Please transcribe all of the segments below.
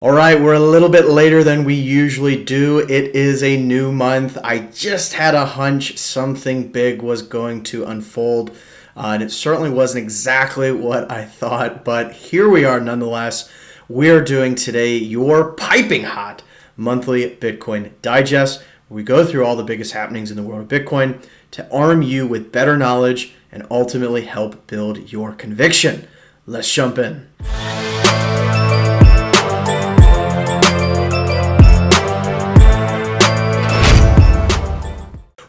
All right, we're a little bit later than we usually do. It is a new month. I just had a hunch something big was going to unfold, and it certainly wasn't exactly what I thought, but here we are nonetheless. We're doing today your piping hot monthly Bitcoin digest, where we go through all the biggest happenings in the world of Bitcoin to arm you with better knowledge and ultimately help build your conviction. Let's jump in.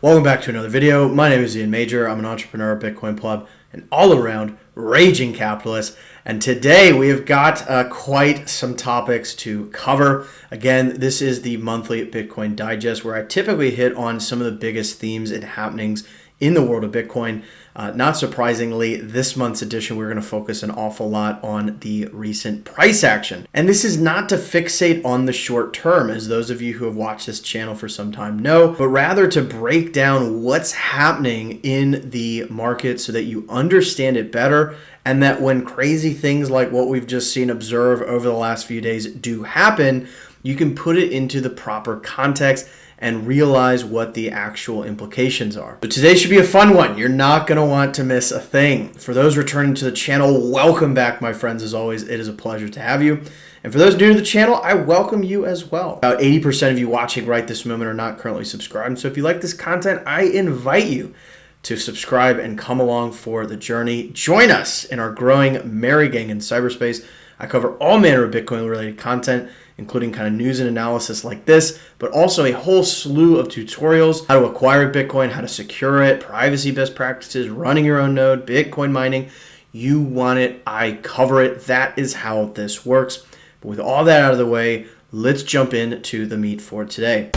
Welcome back to another video. My name is Ian Major. I'm an entrepreneur, Bitcoin pleb, and all-around raging capitalist. And today we have got quite some topics to cover. Again, this is the monthly Bitcoin digest where I typically hit on some of the biggest themes and happenings in the world of Bitcoin. Not surprisingly, this month's edition, we're going to focus an awful lot on the recent price action. And this is not to fixate on the short term, as those of you who have watched this channel for some time know, but rather to break down what's happening in the market so that you understand it better, and that when crazy things like what we've just seen observe over the last few days do happen, you can put it into the proper context and realize what the actual implications are. So today should be a fun one. You're not gonna want to miss a thing. For those returning to the channel, welcome back, my friends. As always, it is a pleasure to have you. And for those new to the channel, I welcome you as well. About 80% of you watching right this moment are not currently subscribed. So if you like this content, I invite you to subscribe and come along for the journey. Join us in our growing merry gang in cyberspace. I cover all manner of Bitcoin related content, including kind of news and analysis like this, but also a whole slew of tutorials, how to acquire Bitcoin, how to secure it, privacy best practices, running your own node, Bitcoin mining. You want it, I cover it. That is how this works. But with all that out of the way, let's jump into the meat for today.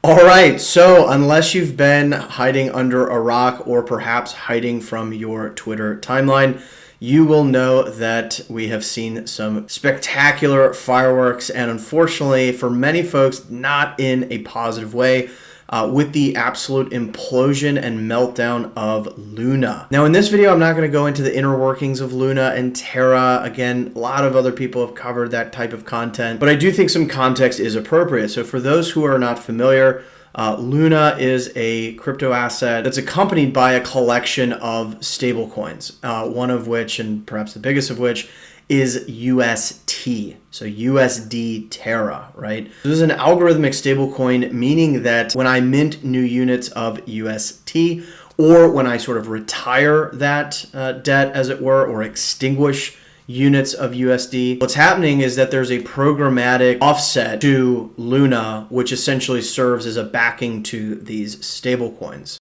All right, so unless you've been hiding under a rock or perhaps hiding from your Twitter timeline, you will know that we have seen some spectacular fireworks, and unfortunately for many folks, not in a positive way, with the absolute implosion and meltdown of Luna. Now in this video, I'm not going to go into the inner workings of Luna and Terra. Again, a lot of other people have covered that type of content, but I do think some context is appropriate. So for those who are not familiar, Luna is a crypto asset that's accompanied by a collection of stablecoins, one of which, and perhaps the biggest of which, is UST, so USD Terra, right? This is an algorithmic stablecoin, meaning that when I mint new units of UST, or when I sort of retire that debt, as it were, or extinguish units of USD, what's happening is that there's a programmatic offset to Luna, which essentially serves as a backing to these stablecoins.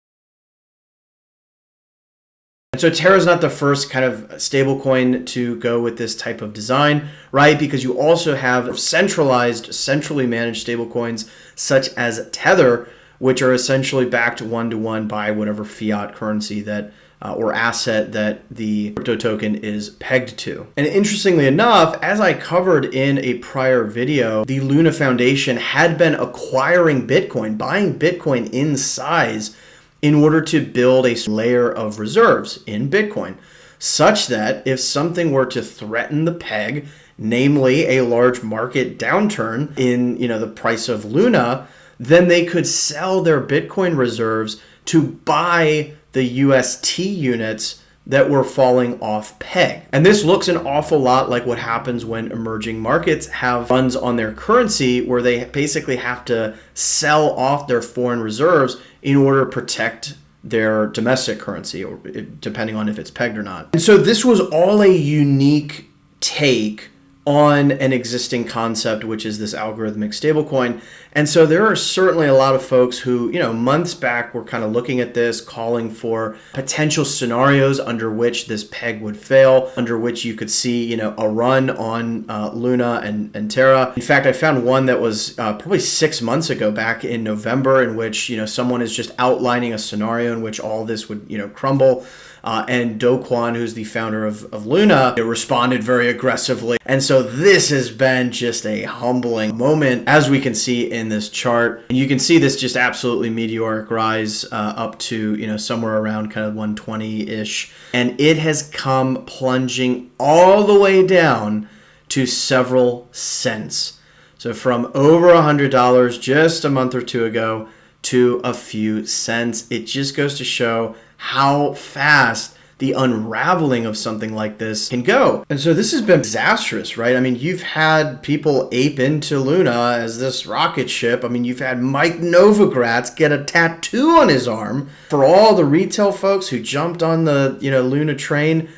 And so Terra is not the first kind of stablecoin to go with this type of design, right? Because you also have centralized, centrally managed stablecoins such as Tether, which are essentially backed one-to-one by whatever fiat currency that or asset that the crypto token is pegged to. And interestingly enough, as I covered in a prior video, the Luna Foundation had been acquiring Bitcoin, buying Bitcoin in size in order to build a layer of reserves in Bitcoin, such that if something were to threaten the peg, namely a large market downturn in the price of Luna, then they could sell their Bitcoin reserves to buy the UST units that were falling off peg. And this looks an awful lot like what happens when emerging markets have funds on their currency, where they basically have to sell off their foreign reserves in order to protect their domestic currency, or depending on if it's pegged or not. And so this was all a unique take on an existing concept, which is this algorithmic stablecoin. And so there are certainly a lot of folks who, months back were kind of looking at this, calling for potential scenarios under which this peg would fail, under which you could see, a run on Luna and Terra. In fact, I found one that was probably 6 months ago, back in November, in which, someone is just outlining a scenario in which all this would, crumble. And Do Kwon, who's the founder of Luna, responded very aggressively. And so this has been just a humbling moment, as we can see in this chart. And you can see this just absolutely meteoric rise up to, somewhere around kind of 120-ish. And it has come plunging all the way down to several cents. So from over $100 just a month or two ago to a few cents. It just goes to show how fast the unraveling of something like this can go. And so this has been disastrous, right? I mean, you've had people ape into Luna as this rocket ship. I mean, you've had Mike Novogratz get a tattoo on his arm. For all the retail folks who jumped on the, Luna train,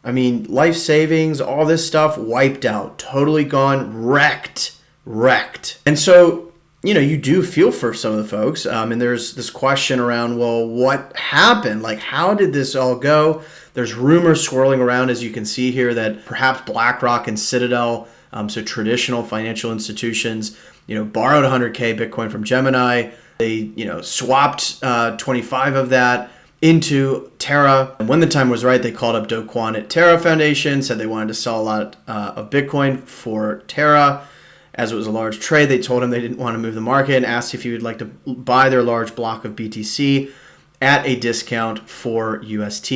I mean, life savings, all this stuff wiped out, totally gone, wrecked. And so, you do feel for some of the folks. And there's this question around, well, what happened? Like, how did this all go? There's rumors swirling around, as you can see here, that perhaps BlackRock and Citadel, so traditional financial institutions, borrowed 100K Bitcoin from Gemini. They, swapped 25 of that into Terra. And when the time was right, they called up Do Kwon at Terra Foundation, said they wanted to sell a lot of Bitcoin for Terra. As it was a large trade, they told him they didn't want to move the market and asked if he would like to buy their large block of BTC at a discount for UST.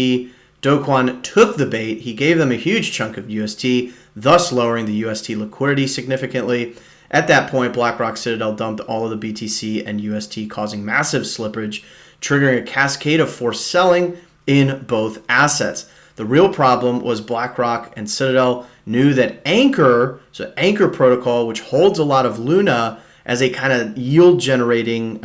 Do Kwon took the bait. He gave them a huge chunk of UST, thus lowering the UST liquidity significantly. At that point, BlackRock Citadel dumped all of the BTC and UST, causing massive slippage, triggering a cascade of forced selling in both assets. The real problem was BlackRock and Citadel knew that Anchor, so Anchor protocol, which holds a lot of Luna as a kind of yield generating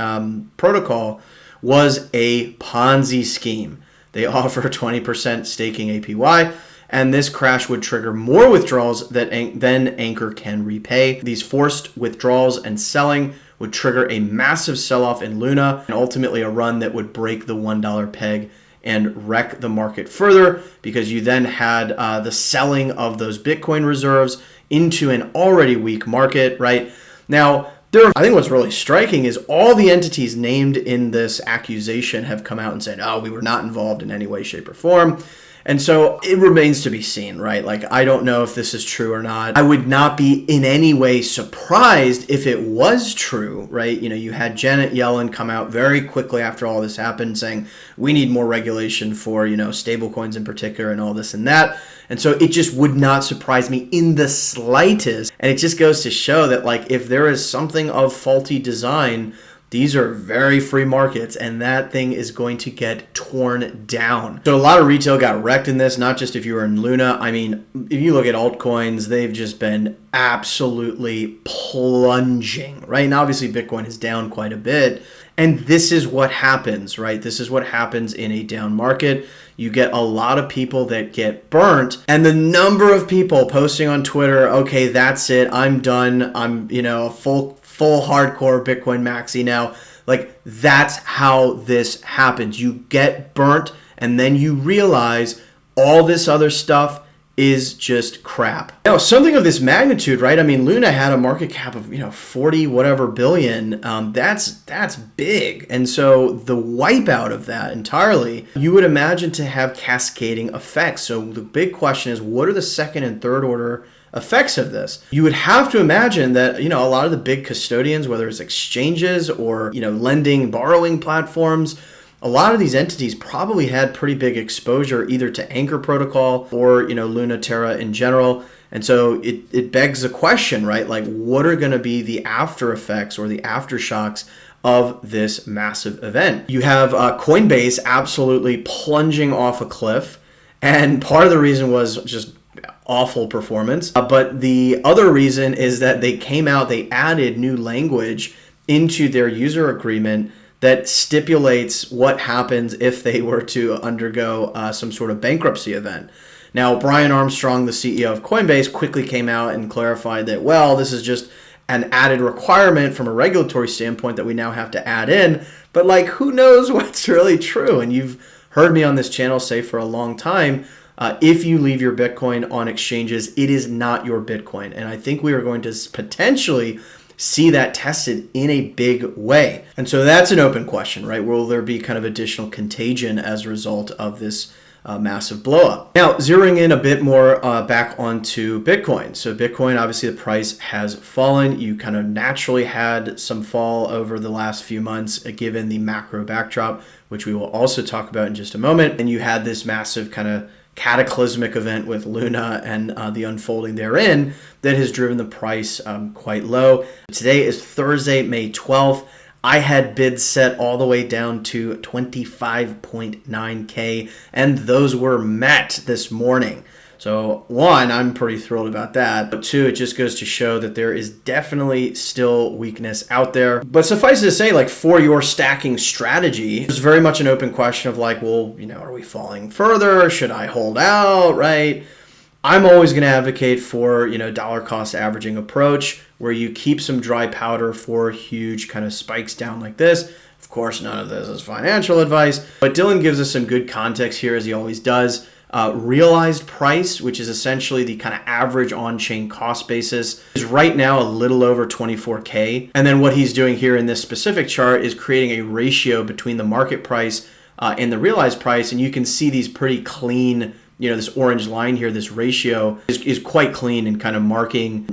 protocol, was a Ponzi scheme. They offer 20% staking APY, and this crash would trigger more withdrawals than Anchor can repay. These forced withdrawals and selling would trigger a massive sell-off in Luna and ultimately a run that would break the $1 peg and wreck the market further, because you then had the selling of those Bitcoin reserves into an already weak market, right? Now, I think what's really striking is all the entities named in this accusation have come out and said, oh, we were not involved in any way, shape, or form. And so it remains to be seen, right? Like, I don't know if this is true or not. I would not be in any way surprised if it was true, right? You had Janet Yellen come out very quickly after all this happened saying, we need more regulation for, stablecoins in particular and all this and that. And so it just would not surprise me in the slightest. And it just goes to show that, like, if there is something of faulty design, these are very free markets, and that thing is going to get torn down. So a lot of retail got wrecked in this, not just if you were in Luna. I mean, if you look at altcoins, they've just been absolutely plunging, right? And obviously Bitcoin is down quite a bit. And this is what happens, right? This is what happens in a down market. You get a lot of people that get burnt, and the number of people posting on Twitter, okay, that's it, I'm done, I'm, a full hardcore Bitcoin maxi now. Like, that's how this happens. You get burnt, and then you realize all this other stuff is just crap. Now, something of this magnitude, right? I mean, Luna had a market cap of 40 whatever billion. That's big. And so the wipeout of that entirely, you would imagine to have cascading effects. So the big question is, what are the second and third order effects of this? You would have to imagine that, a lot of the big custodians, whether it's exchanges or, lending, borrowing platforms, a lot of these entities probably had pretty big exposure either to Anchor protocol or, Luna, Terra in general. And so it begs the question, right? Like, what are going to be the after effects or the aftershocks of this massive event? You have Coinbase absolutely plunging off a cliff. And part of the reason was just awful performance. But the other reason is that they came out, they added new language into their user agreement that stipulates what happens if they were to undergo some sort of bankruptcy event. Now, Brian Armstrong, the CEO of Coinbase, quickly came out and clarified that, well, this is just an added requirement from a regulatory standpoint that we now have to add in. But, like, who knows what's really true? And you've heard me on this channel say for a long time, if you leave your Bitcoin on exchanges, it is not your Bitcoin. And I think we are going to potentially see that tested in a big way. And so that's an open question, right? Will there be kind of additional contagion as a result of this massive blow up. Now, zeroing in a bit more back onto Bitcoin. So Bitcoin, obviously the price has fallen. You kind of naturally had some fall over the last few months given the macro backdrop, which we will also talk about in just a moment. And you had this massive kind of cataclysmic event with Luna and the unfolding therein that has driven the price quite low. Today is Thursday, May 12th. I had bids set all the way down to 25.9K, and those were met this morning. So one, I'm pretty thrilled about that. But two, it just goes to show that there is definitely still weakness out there. But suffice it to say, like for your stacking strategy, it's very much an open question of like, well, are we falling further? Should I hold out, right? I'm always going to advocate for, dollar cost averaging approach where you keep some dry powder for huge kind of spikes down like this. Of course, none of this is financial advice, but Dylan gives us some good context here as he always does. Realized price, which is essentially the kind of average on-chain cost basis, is right now a little over 24K. And then what he's doing here in this specific chart is creating a ratio between the market price and the realized price. And you can see these pretty clean, this orange line here, this ratio is quite clean and kind of marking,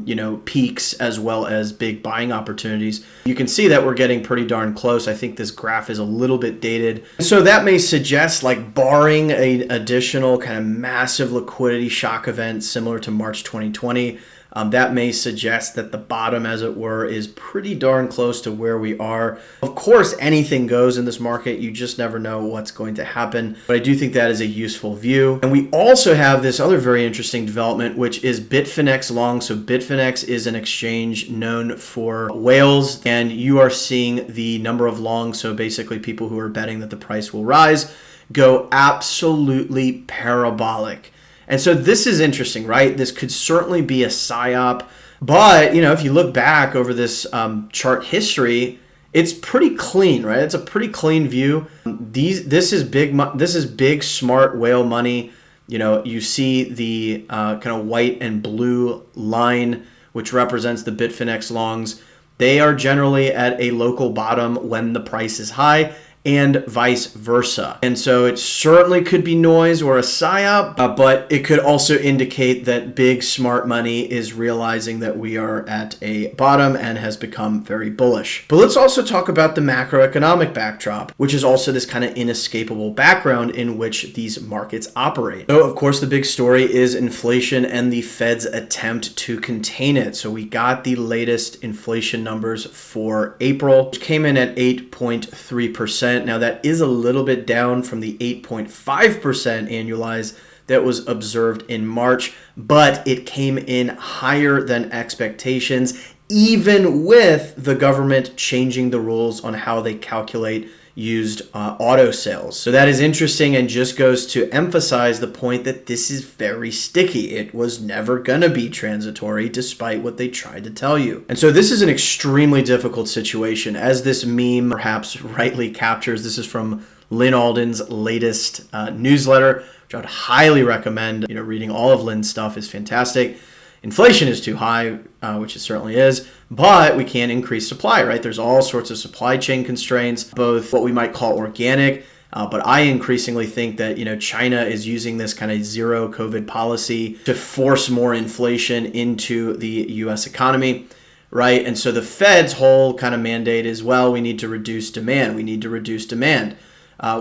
peaks as well as big buying opportunities. You can see that we're getting pretty darn close. I think this graph is a little bit dated. So that may suggest, like, barring an additional kind of massive liquidity shock event similar to March 2020, that may suggest that the bottom, as it were, is pretty darn close to where we are. Of course, anything goes in this market. You just never know what's going to happen. But I do think that is a useful view. And we also have this other very interesting development, which is Bitfinex long. So Bitfinex is an exchange known for whales. And you are seeing the number of longs, so basically people who are betting that the price will rise, go absolutely parabolic. And so this is interesting, right? This could certainly be a psyop, but if you look back over this chart history, it's pretty clean, right? It's a pretty clean view. This is big smart whale money. You see the kind of white and blue line, which represents the Bitfinex longs. They are generally at a local bottom when the price is high, and vice versa. And so it certainly could be noise or a psyop, but it could also indicate that big smart money is realizing that we are at a bottom and has become very bullish. But let's also talk about the macroeconomic backdrop, which is also this kind of inescapable background in which these markets operate. So of course, the big story is inflation and the Fed's attempt to contain it. So we got the latest inflation numbers for April, which came in at 8.3%. Now that is a little bit down from the 8.5% annualized that was observed in March, but it came in higher than expectations, even with the government changing the rules on how they calculate used auto sales. So that is interesting and just goes to emphasize the point that this is very sticky. It was never going to be transitory despite what they tried to tell you. And so this is an extremely difficult situation, as this meme perhaps rightly captures. This is from Lynn Alden's latest newsletter, which I would highly recommend. Reading all of Lynn's stuff is fantastic. Inflation is too high, which it certainly is, but we can't increase supply, right? There's all sorts of supply chain constraints, both what we might call organic, but I increasingly think that, China is using this kind of zero COVID policy to force more inflation into the US economy, right? And so the Fed's whole kind of mandate is, well, we need to reduce demand. We need to reduce demand.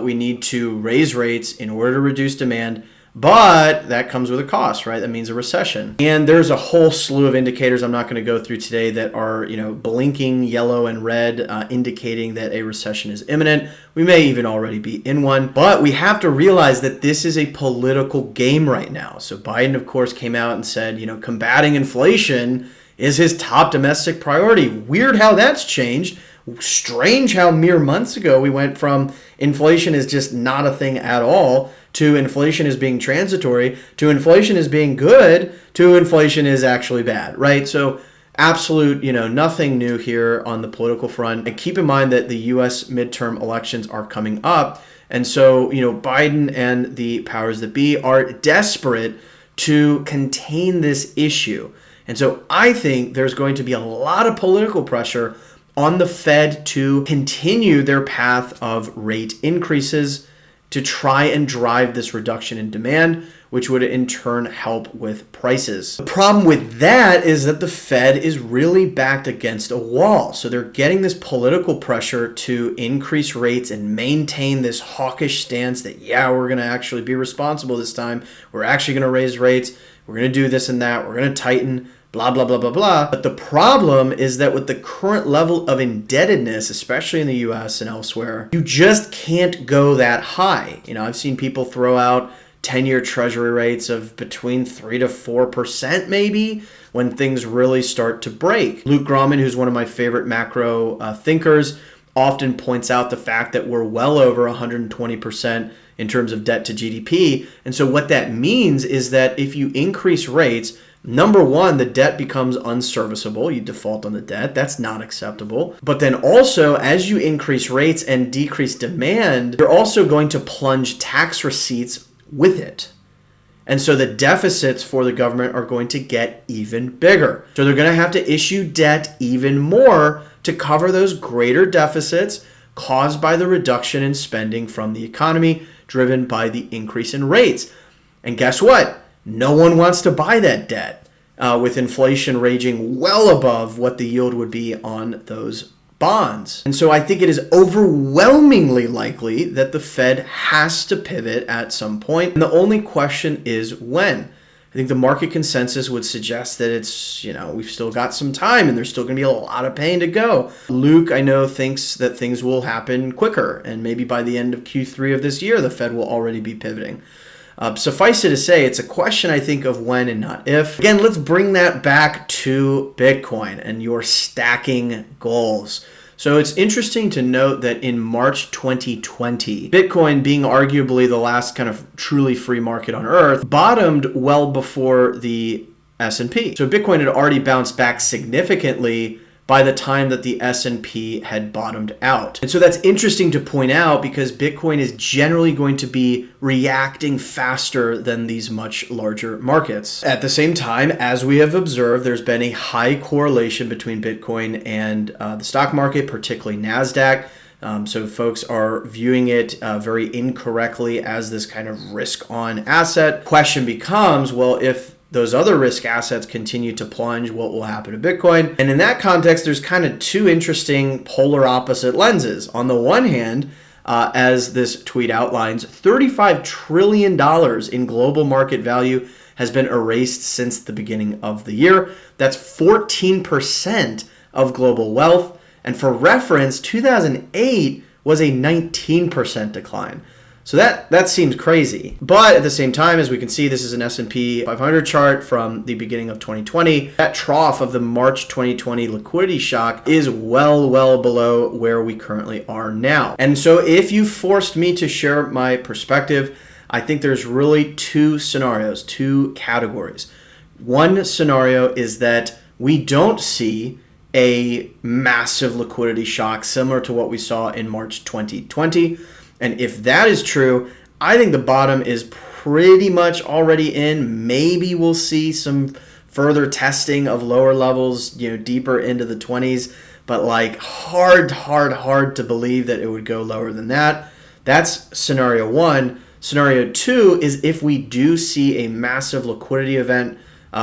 We need to raise rates in order to reduce demand. But that comes with a cost, right? That means a recession. And there's a whole slew of indicators I'm not going to go through today that are, blinking yellow and red, indicating that a recession is imminent. We may even already be in one. But we have to realize that this is a political game right now. So Biden, of course, came out and said, combating inflation is his top domestic priority. Weird how that's changed. Strange how mere months ago we went from inflation is just not a thing at all to inflation is being transitory, to inflation is being good, to inflation is actually bad, right? So absolute, nothing new here on the political front. And keep in mind that the U.S. midterm elections are coming up. And so, Biden and the powers that be are desperate to contain this issue. And so I think there's going to be a lot of political pressure on the Fed to continue their path of rate increases to try and drive this reduction in demand, which would in turn help with prices. The problem with that is that the Fed is really backed against a wall. So they're getting this political pressure to increase rates and maintain this hawkish stance that, yeah, we're going to actually be responsible this time. We're actually going to raise rates. We're going to do this and that. We're going to tighten, blah, blah, blah, blah, blah. But the problem is that with the current level of indebtedness, especially in the US and elsewhere, you just can't go that high. You know, I've seen people throw out 10-year treasury rates of between 3 to 4% maybe when things really start to break. Luke Grauman, who's one of my favorite macro thinkers, often points out the fact that we're well over 120% in terms of debt to GDP. And so what that means is that if you increase rates, number one, the debt becomes unserviceable. You default on the debt. That's not acceptable. But then also, as you increase rates and decrease demand, you're also going to plunge tax receipts with it. And so the deficits for the government are going to get even bigger. So they're going to have to issue debt even more to cover those greater deficits caused by the reduction in spending from the economy, driven by the increase in rates. And guess what? No one wants to buy that debt with inflation raging well above what the yield would be on those bonds. And so I think it is overwhelmingly likely that the Fed has to pivot at some point. And the only question is when. I think the market consensus would suggest that it's, we've still got some time and there's still going to be a lot of pain to go. Luke, I know, thinks that things will happen quicker. And maybe by the end of Q3 of this year, the Fed will already be pivoting. Suffice it to say, it's a question, I think, of when and not if. Again, let's bring that back to Bitcoin and your stacking goals. So it's interesting to note that in March 2020, Bitcoin, being arguably the last kind of truly free market on earth, bottomed well before the S&P. So Bitcoin had already bounced back significantly by the time that the S&P had bottomed out. And so that's interesting to point out because Bitcoin is generally going to be reacting faster than these much larger markets. At the same time, as we have observed, there's been a high correlation between Bitcoin and the stock market, particularly NASDAQ. So folks are viewing it very incorrectly as this kind of risk-on asset. Question becomes, well, if those other risk assets continue to plunge, what will happen to Bitcoin? And in that context, there's kind of two interesting polar opposite lenses. On the one hand, as this tweet outlines, $35 trillion in global market value has been erased since the beginning of the year. That's 14% of global wealth. And for reference, 2008 was a 19% decline. So that seems crazy. But at the same time, as we can see, this is an S&P 500 chart from the beginning of 2020. That trough of the March 2020 liquidity shock is well below where we currently are now. And so if you forced me to share my perspective, I think there's really two scenarios, two categories. One scenario is that we don't see a massive liquidity shock similar to what we saw in March 2020. And if that is true, I think the bottom is pretty much already in. Maybe we'll see some further testing of lower levels, deeper into the 20s, but like hard to believe that it would go lower than that. That's scenario one. Scenario two is if we do see a massive liquidity event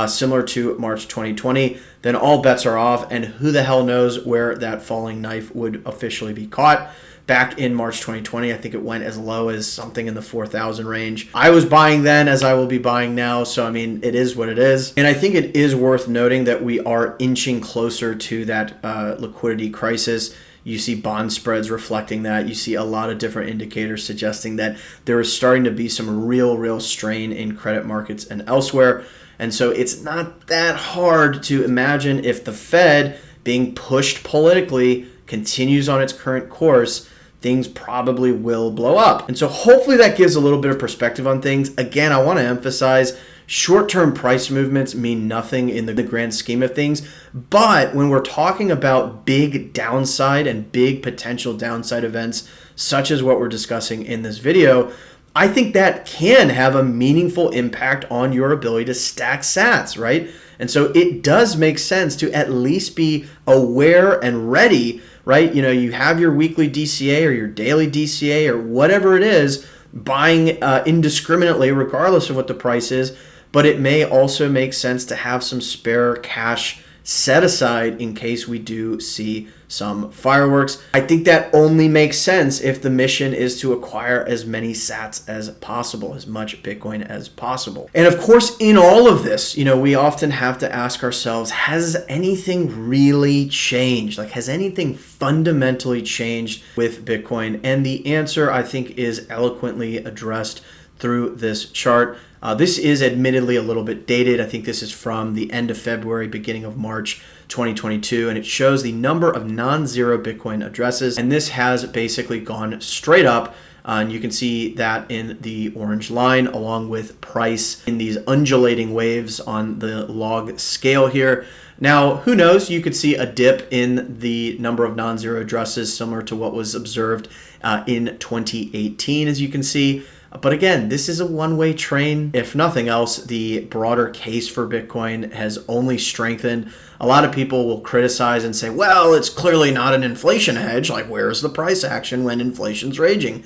similar to March 2020, then all bets are off, and who the hell knows where that falling knife would officially be caught. Back in March 2020, I think it went as low as something in the 4,000 range. I was buying then as I will be buying now. So, I mean, it is what it is. And I think it is worth noting that we are inching closer to that liquidity crisis. You see bond spreads reflecting that. You see a lot of different indicators suggesting that there is starting to be some real strain in credit markets and elsewhere. And so it's not that hard to imagine if the Fed, being pushed politically, continues on its current course, things probably will blow up. And so hopefully that gives a little bit of perspective on things. Again, I want to emphasize short-term price movements mean nothing in the grand scheme of things. But when we're talking about big downside and big potential downside events, such as what we're discussing in this video, I think that can have a meaningful impact on your ability to stack sats, right? And so it does make sense to at least be aware and ready, right? You have your weekly DCA or your daily DCA or whatever it is, buying indiscriminately regardless of what the price is, but it may also make sense to have some spare cash set aside in case we do see some fireworks. I think that only makes sense if the mission is to acquire as many sats as possible, as much Bitcoin as possible. And of course, in all of this, we often have to ask ourselves, has anything really changed? Like, has anything fundamentally changed with Bitcoin? And the answer, I think, is eloquently addressed through this chart. This is admittedly a little bit dated. I think this is from the end of February, beginning of March 2022, and it shows the number of non-zero Bitcoin addresses, and this has basically gone straight up. And you can see that in the orange line, along with price in these undulating waves on the log scale here. Now, who knows? You could see a dip in the number of non-zero addresses, similar to what was observed in 2018, as you can see. But again, this is a one-way train. If nothing else, the broader case for Bitcoin has only strengthened. A lot of people will criticize and say, well, it's clearly not an inflation hedge. Like, where's the price action when inflation's raging?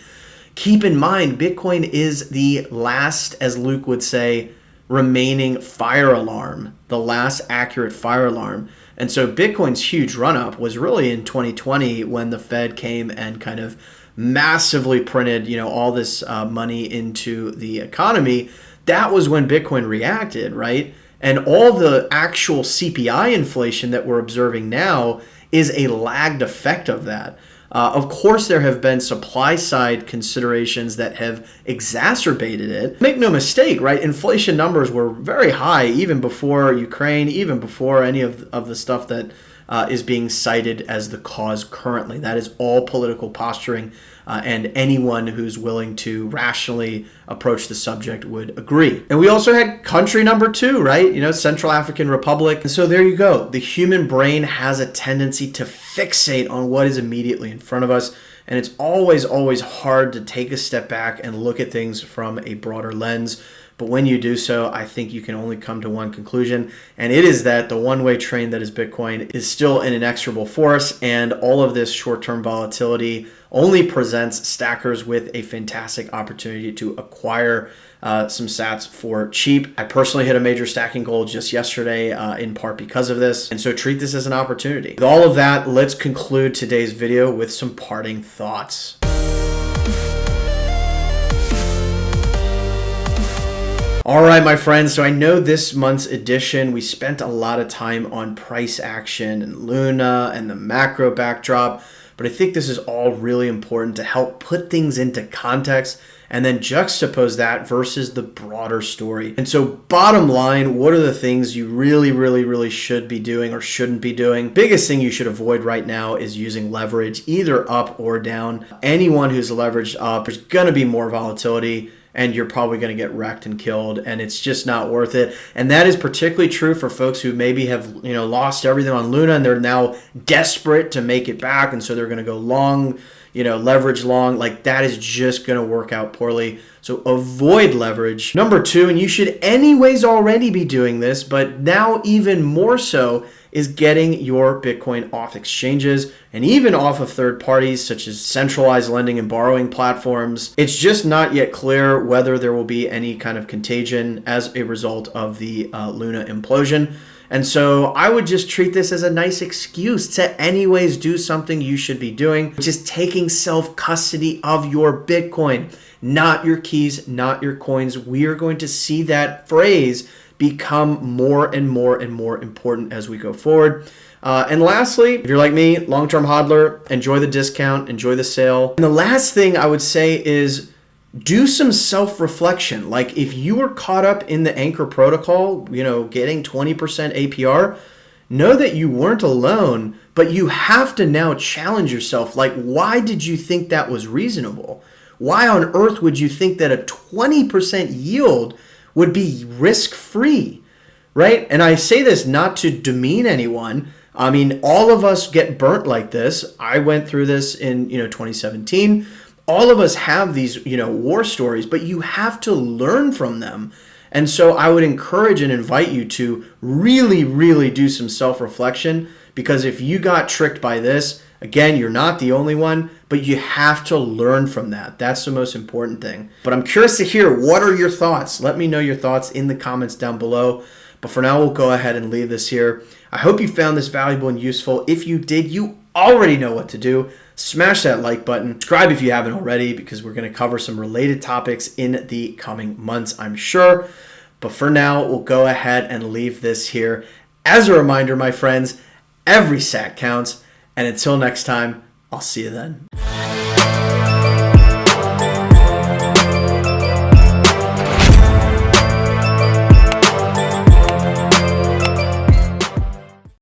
Keep in mind, Bitcoin is the last, as Luke would say, remaining fire alarm, the last accurate fire alarm. And so Bitcoin's huge run-up was really in 2020 when the Fed came and kind of massively printed, all this money into the economy. That was when Bitcoin reacted, right? And all the actual CPI inflation that we're observing now is a lagged effect of that. Of course, there have been supply side considerations that have exacerbated it. Make no mistake, right? Inflation numbers were very high even before Ukraine, even before any of the stuff that is being cited as the cause currently. That is all political posturing, and anyone who's willing to rationally approach the subject would agree. And we also had country number 2, right? Central African Republic. And so there you go. The human brain has a tendency to fixate on what is immediately in front of us. And it's always, always hard to take a step back and look at things from a broader lens. But when you do so, I think you can only come to one conclusion, and it is that the one-way train that is Bitcoin is still an inexorable force, and all of this short-term volatility only presents stackers with a fantastic opportunity to acquire some sats for cheap. I personally hit a major stacking goal just yesterday in part because of this, and so treat this as an opportunity. With all of that, let's conclude today's video with some parting thoughts. All right, my friends, so I know this month's edition, we spent a lot of time on price action and Luna and the macro backdrop, but I think this is all really important to help put things into context and then juxtapose that versus the broader story. And so bottom line, what are the things you really should be doing or shouldn't be doing? Biggest thing you should avoid right now is using leverage, either up or down. Anyone who's leveraged up, there's gonna be more volatility, and you're probably going to get wrecked and killed, and it's just not worth it. And that is particularly true for folks who maybe have lost everything on Luna, and they're now desperate to make it back, and so they're going to go long, leverage long. Like, that is just going to work out poorly. So avoid leverage. Number 2, and you should anyways already be doing this, but now even more so, is getting your Bitcoin off exchanges and even off of third parties such as centralized lending and borrowing platforms. It's just not yet clear whether there will be any kind of contagion as a result of the Luna implosion. And so I would just treat this as a nice excuse to anyways do something you should be doing, which is taking self-custody of your Bitcoin, not your keys, not your coins. We are going to see that phrase become more and more and more important as we go forward. And lastly, if you're like me, long-term hodler, enjoy the discount, enjoy the sale. And the last thing I would say is do some self-reflection. Like, if you were caught up in the Anchor protocol, getting 20% APR, know that you weren't alone, but you have to now challenge yourself. Like, why did you think that was reasonable? Why on earth would you think that a 20% yield would be risk-free, right? And I say this not to demean anyone. I mean, all of us get burnt like this. I went through this in 2017. All of us have these war stories, but you have to learn from them. And so I would encourage and invite you to really do some self-reflection, Because if you got tricked by this, again, you're not the only one, but you have to learn from that. That's the most important thing. But I'm curious to hear, what are your thoughts? Let me know your thoughts in the comments down below. But for now, we'll go ahead and leave this here. I hope you found this valuable and useful. If you did, you already know what to do. Smash that like button. Subscribe if you haven't already, because we're going to cover some related topics in the coming months, I'm sure. But for now, we'll go ahead and leave this here. As a reminder, my friends, every sack counts. And until next time, I'll see you then.